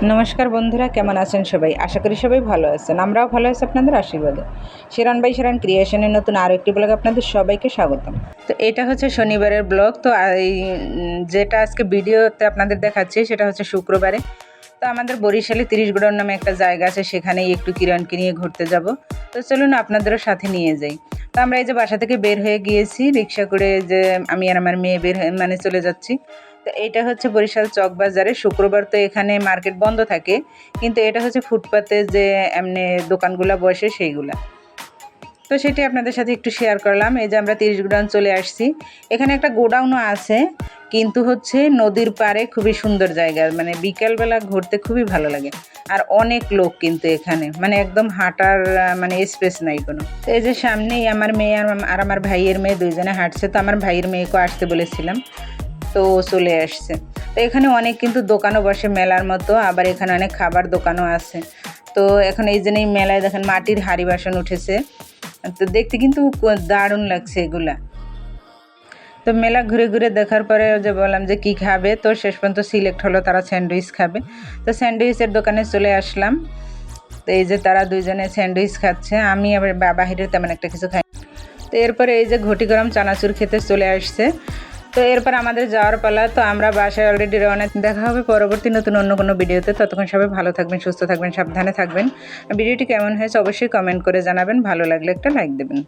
नमस्कार बंधुरा केमन आছেন সবাই आशा करी सबाई भालो आছেন আমরাও ভালো আছি আপনাদের আশীর্বাদে। শিরান বাই শিরান ক্রিয়েশনের নতুন আরো একটি ব্লগে আপনাদের সবাইকে স্বাগতম। তো এটা হচ্ছে শনিবারের ব্লগ। তো এই যেটা আজকে ভিডিওতে আপনাদের দেখাচ্ছি সেটা হচ্ছে শুক্রবারে। তো আমাদের বরিশালে 30 গোডাউন নামে একটা জায়গা আছে, সেখানেই একটু কিরণকে নিয়ে ঘুরতে যাব। তো চলুন আপনাদেরও সাথে নিয়ে যাই। তো আমরা এই যে বাসা থেকে বের হয়ে গিয়েছি রিক্সা করে, যে আমি আর আমার মেয়ে বের হয়ে চলে যাচ্ছি। তো এইটা হচ্ছে বরিশাল চক বাজারে। শুক্রবার তো এখানে মার্কেট বন্ধ থাকে, কিন্তু এটা হচ্ছে ফুটপাতে যে এমনি দোকানগুলা বসে সেইগুলা। তো সেটি আপনাদের সাথে একটু শেয়ার করলাম। এই যে আমরা 30 গোডাউন চলে আসছি। এখানে একটা গোডাউনও আছে, কিন্তু হচ্ছে নদীর পাড়ে, খুবই সুন্দর জায়গা, বিকালবেলা ঘুরতে খুবই ভালো লাগে। আর অনেক লোক কিন্তু এখানে, একদম হাঁটার স্পেস নাই কোনো। তো এই যে সামনেই আমার মেয়ে আর আমার ভাইয়ের মেয়ে দুইজনে হাঁটছে। তো আমার ভাইয়ের মেয়েকেও আসতে বলেছিলাম, তো চলে আসছে। তো এখানে অনেক কিন্তু দোকানও বসে মেলার মতো, আবার এখানে অনেক খাবার দোকানও আছে। তো এখন এই জন্যই মেলায় দেখেন মাটির হাঁড়ি বাসন উঠেছে। তো দেখতে কিন্তু দারুণ লাগছে এগুলা। তো মেলা ঘুরে ঘুরে দেখার পরে যে বললাম যে কি খাবে, তো শেষ পর্যন্ত সিলেক্ট হলো তারা স্যান্ডউইচ খাবে। তো স্যান্ডউইচের দোকানে চলে আসলাম। তো এই যে তারা দুইজনে স্যান্ডউইচ খাচ্ছে, আমি আবার বাহিরের তেমন একটা কিছু খাই। তো এরপরে এই যে ঘটি গরম চানাচুর খেতে চলে আসছে। তো এরপর আমাদের যাওয়ার পালা। তো আমরা বাসায় অলরেডি রওনা। দেখা হবে পরবর্তী নতুন অন্য কোনো ভিডিওতে। ততক্ষণ সবাই ভালো থাকবেন, সুস্থ থাকবেন, সাবধানে থাকবেন। ভিডিওটি কেমন হয়েছে অবশ্যই কমেন্ট করে জানাবেন। ভালো লাগলে একটা লাইক দেবেন।